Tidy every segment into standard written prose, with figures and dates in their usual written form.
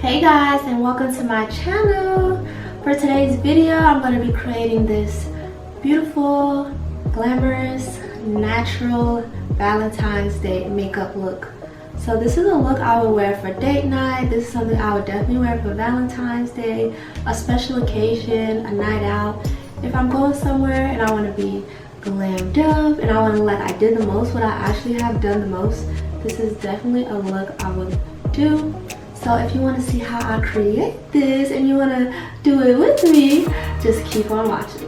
Hey guys, and welcome to my channel. For today's video, I'm going to be creating this beautiful, glamorous, natural Valentine's Day makeup look. So this is a look I would wear for date night. This is something I would definitely wear for Valentine's Day, a special occasion, a night out. If I'm going somewhere and I want to be glammed up and I want to look like I did the most, what I actually have done the most, this is definitely a look I would do. So if you want to see how I create this and you want to do it with me, just keep on watching.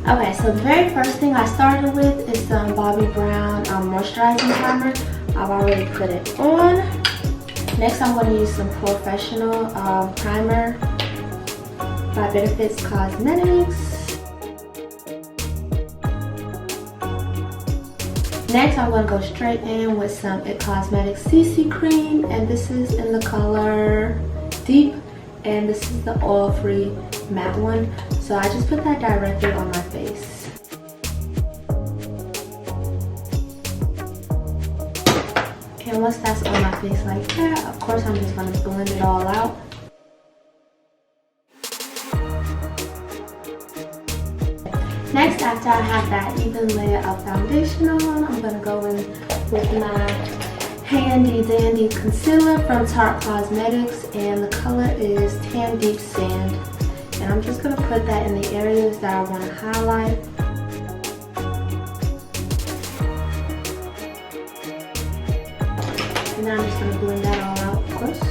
Okay, so the very first thing I started with is some Bobbi Brown moisturizing primer. I've already put it on. Next, I'm going to use some Professional primer by Benefits Cosmetics. Next, I'm going to go straight in with some It Cosmetics CC cream, and this is in the color Deep, and this is the oil-free matte one. So I just put that directly on my face. And once that's on my face like that, of course I'm just going to blend it all out. Next, after I have that even layer of foundation on, I'm going to go in with my handy dandy concealer from Tarte Cosmetics, and the color is Tan Deep Sand. And I'm just going to put that in the areas that I want to highlight. And then I'm just going to blend that all out, of course.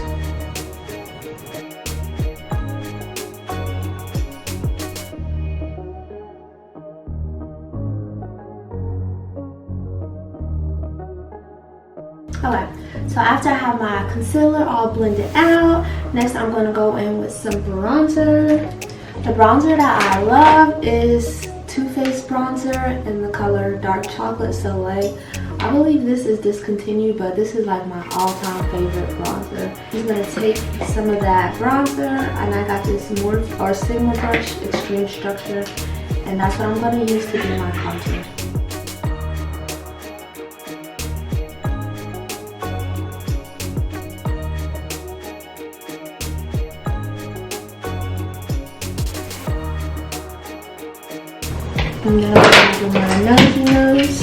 Okay, so after I have my concealer all blended out, next I'm going to go in with some bronzer. The bronzer that I love is Too Faced bronzer in the color Dark Chocolate Soleil. I believe this is discontinued, but this is like my all-time favorite bronzer. I'm just going to take some of that bronzer, and I got this Sigma brush Extreme Structure, and that's what I'm going to use to do my contour. I'm going to do my nosy nose.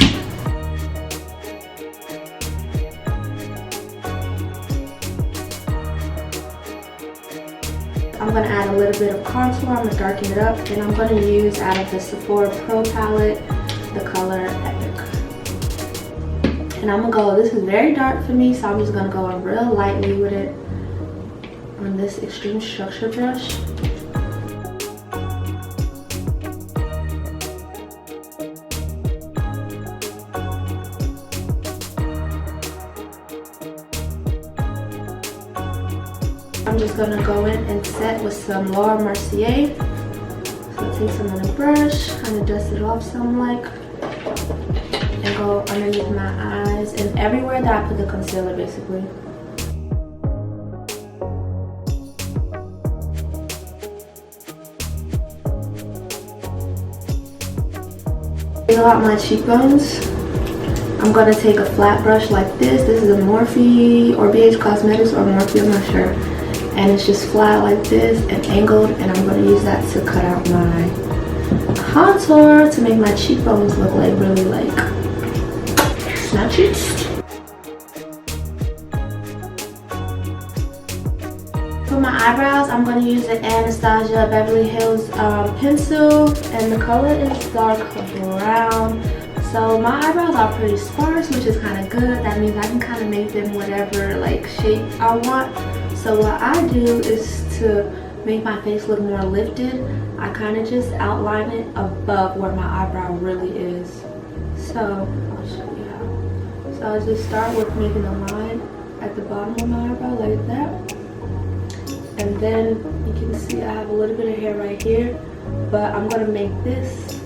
I'm going to add a little bit of contour. I'm going to darken it up, and I'm going to use out of the Sephora Pro palette the color Epic. And I'm going to go, this is very dark for me, so I'm just going to go in real lightly with it on this Extreme Structure brush. I'm just going to go in and set with some Laura Mercier. So take some of the brush, kind of dust it off some like, and go underneath my eyes and everywhere that I put the concealer basically. Fill out my cheekbones. I'm going to take a flat brush like this. This is a Morphe or BH Cosmetics or Morphe, I'm not sure. And it's just flat like this and angled, and I'm going to use that to cut out my contour to make my cheekbones look like really like snatched. For my eyebrows, I'm going to use the Anastasia Beverly Hills pencil, and the color is dark brown. So my eyebrows are pretty sparse, which is kind of good. That means I can kind of make them whatever like shape I want. So what I do is to make my face look more lifted, I kind of just outline it above where my eyebrow really is. So I'll show you how. So I'll just start with making a line at the bottom of my eyebrow like that. And then you can see I have a little bit of hair right here, but I'm going to make this,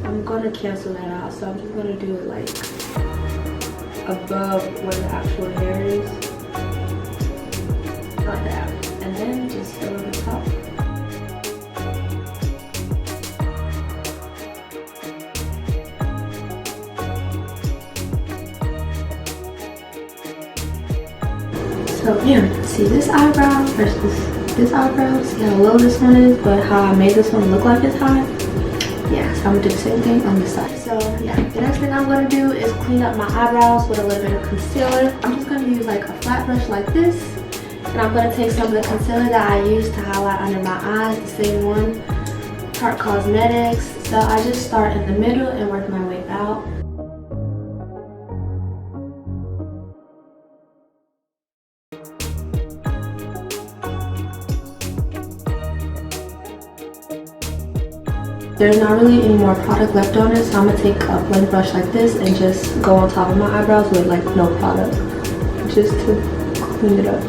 I'm going to cancel that out. So I'm just going to do it like above where the actual hair is. Like that. And then just over the top. So yeah, see this eyebrow versus this eyebrow. See how low this one is, but how I made this one look like it's high. Yeah, so I'm gonna do the same thing on this side. So yeah, the next thing I'm gonna do is clean up my eyebrows with a little bit of concealer. I'm just gonna use like a flat brush like this, and I'm gonna take some of the concealer that I used to highlight under my eyes, the same one, Tarte Cosmetics. So I just start in the middle and work my way out. There's not really any more product left on it, so I'm gonna take a blend brush like this and just go on top of my eyebrows with like no product, just to clean it up.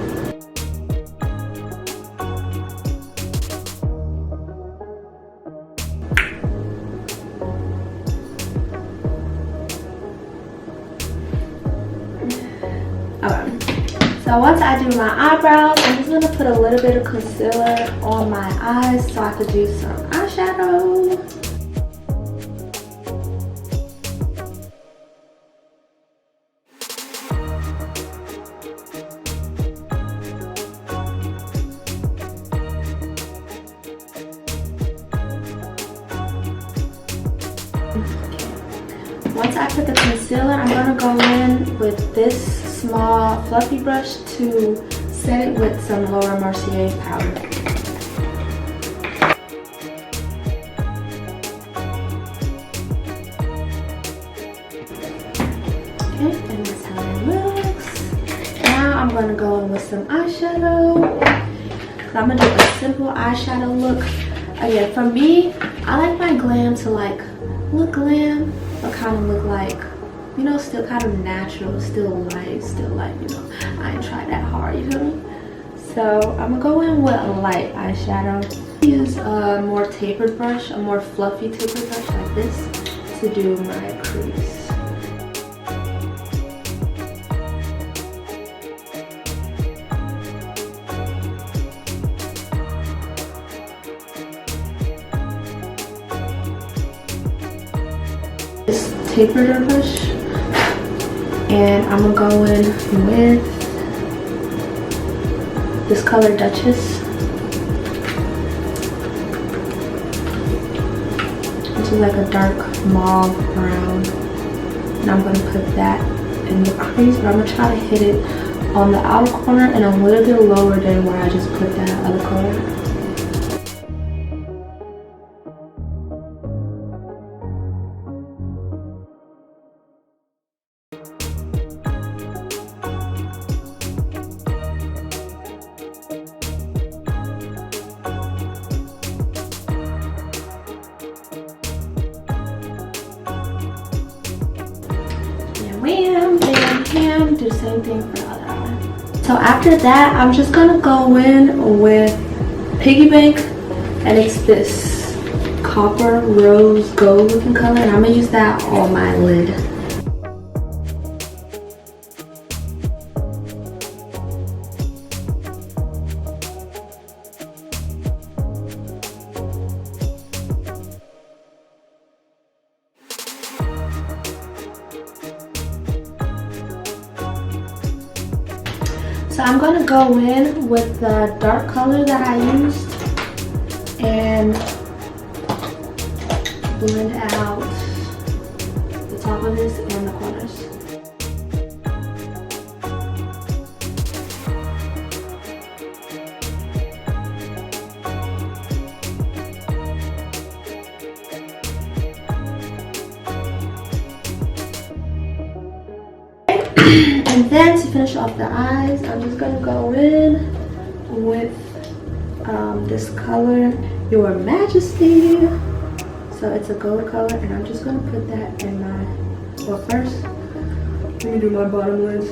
Okay, so once I do my eyebrows, I'm just gonna put a little bit of concealer on my eyes so I could do some eyeshadow. Once I put the concealer, I'm gonna go in with this small fluffy brush to set it with some Laura Mercier powder. Okay, and that's how it looks. Now I'm gonna go in with some eyeshadow. I'm gonna do a simple eyeshadow look. Again, for me, I like my glam to like look glam, but kind of look like, you know, still kind of natural, still light, you know, I ain't tried that hard, you feel me? So I'm gonna go in with a light eyeshadow. Use a more tapered brush, a more fluffy tapered brush like this to do my crease. This tapered brush, and I'm gonna go in with this color Duchess, which is like a dark mauve brown, and I'm gonna put that in the crease, but I'm gonna try to hit it on the outer corner and a little bit lower than where I just put that other color. Wham, bam, bam, do the same thing for the other eye. So after that, I'm just gonna go in with Piggy Bank, and it's this copper rose gold looking color, and I'm gonna use that on my lid. So I'm gonna go in with the dark color that I used and blend out the top of this and the corners. And then to finish off the eyes, I'm just gonna go in with this color, Your Majesty. So it's a gold color, and I'm just gonna put that in my, well, first let me do my bottom lid,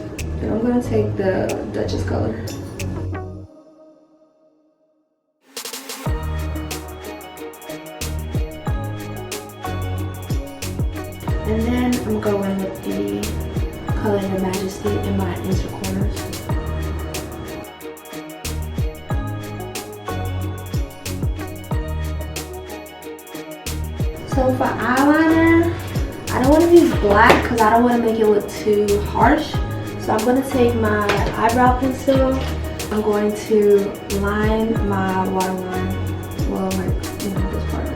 and I'm gonna take the Duchess color. And then I'm going with the color Your Majesty in my inner corners. So for eyeliner, I don't want to use black because I don't want to make it look too harsh. So I'm going to take my eyebrow pencil. I'm going to line my waterline. Well, like, this part.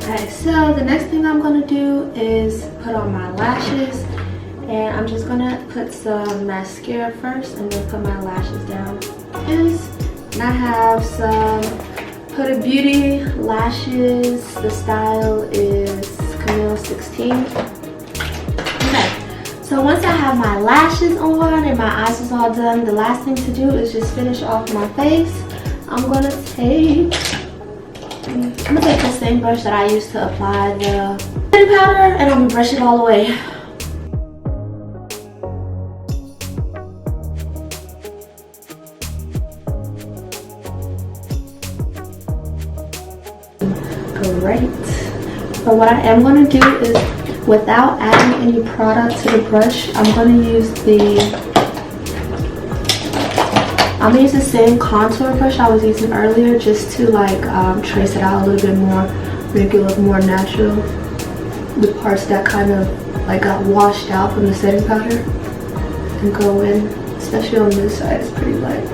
Okay, so the next thing I'm going to do is put on my lashes. And I'm just gonna put some mascara first and then put my lashes down. And I have some Huda Beauty lashes. The style is Camille 16. Okay, so once I have my lashes on and my eyes is all done, the last thing to do is just finish off my face. I'm gonna take the same brush that I used to apply the setting powder, and I'm gonna brush it all the way. Great. So what I am going to do is, without adding any product to the brush, I'm going to use the same contour brush I was using earlier, just to like trace it out a little bit more, make it look more natural. The parts that kind of like got washed out from the setting powder, and go in, especially on this side, it's pretty light.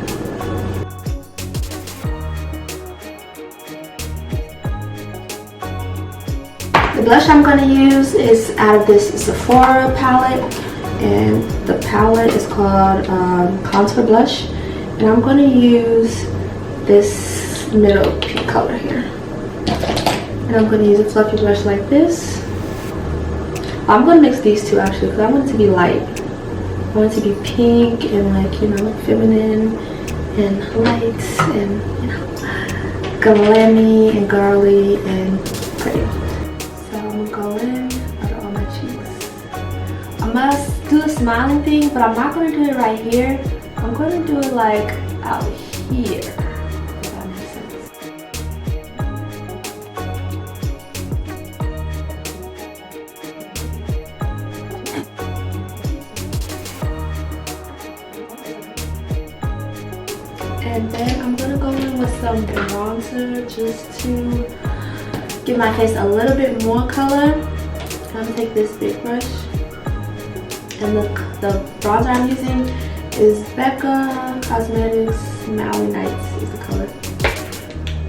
The blush I'm going to use is out of this Sephora palette, and the palette is called Contour Blush, and I'm going to use this middle pink color here, and I'm going to use a fluffy brush like this. I'm going to mix these two actually because I want it to be light. I want it to be pink and like, feminine and light and glammy and girly and pretty. Go in under all my cheeks. I must do the smiling thing, but I'm not going to do it right here. I'm going to do it like out here, if that makes sense. And then I'm going to go in with some bronzer just to give my face a little bit more color. I'm going to take this big brush, and the bronzer I'm using is Becca Cosmetics Maui Nights is the color.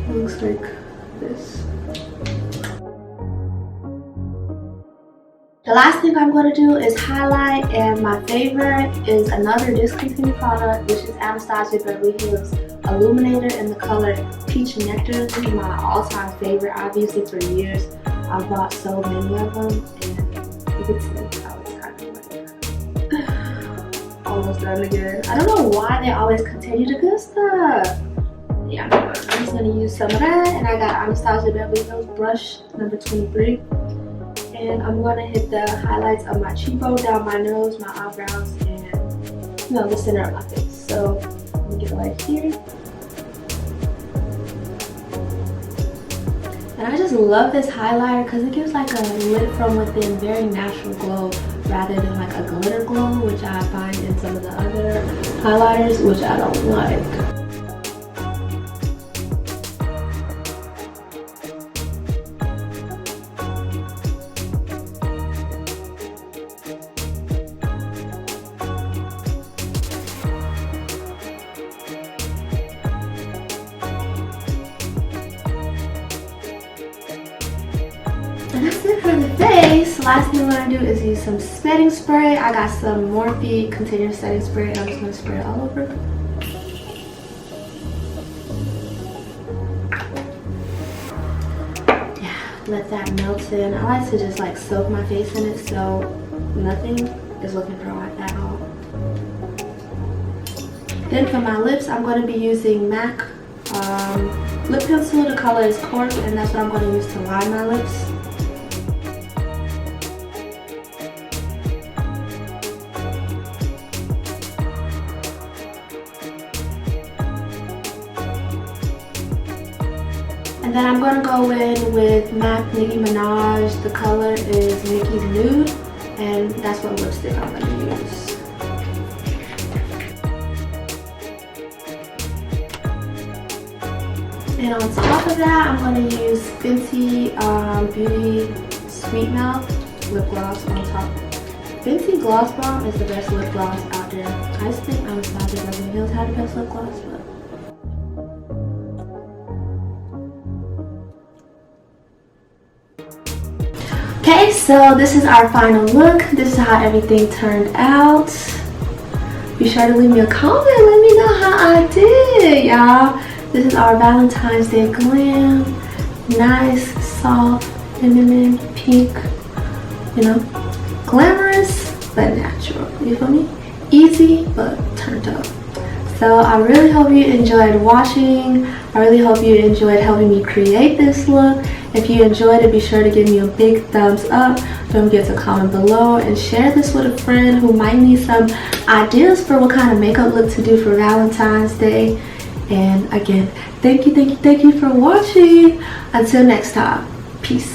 It looks like this. The last thing I'm going to do is highlight, and my favorite is another discontinued product, which is Anastasia Beverly Hills Illuminator in the color Peach Nectar. This is my all-time favorite. I've used it for years. I've bought so many of them, and you can see how it's kind of like almost done again. I don't know why they always continue the good stuff. Yeah, I'm just going to use some of that, and I got Anastasia Beverly Hills brush number 23. And I'm going to hit the highlights of my cheekbone, down my nose, my eyebrows, and the center of my face. So I'm going to get it right here. And I just love this highlighter because it gives like a lit from within, very natural glow rather than like a glitter glow, which I find in some of the other highlighters, which I don't like. And that's it for the face. Last thing I'm going to do is use some setting spray. I got some Morphe Continuous Setting Spray, and I'm just going to spray it all over. Yeah, let that melt in. I like to just like soak my face in it so nothing is looking dry at all. Then for my lips, I'm going to be using MAC lip pencil. The color is Cork, and that's what I'm going to use to line my lips. And then I'm going to go in with MAC Nicki Minaj. The color is Nicki's Nude, and that's what lipstick I'm going to use. And on top of that, I'm going to use Fenty Beauty Sweet Mouth lip gloss on top. Fenty Gloss Bomb is the best lip gloss out there. I just think Anastasia Beverly Hills had the best lip gloss, but okay, so this is our final look. This is how everything turned out. Be sure to leave me a comment. Let me know how I did, y'all. This is our Valentine's Day glam. Nice, soft, feminine, pink. You know, glamorous but natural. You feel me? Easy but turned up. So I really hope you enjoyed watching. I really hope you enjoyed helping me create this look. If you enjoyed it, be sure to give me a big thumbs up. Don't forget to comment below and share this with a friend who might need some ideas for what kind of makeup look to do for Valentine's Day. And again, thank you for watching. Until next time, peace.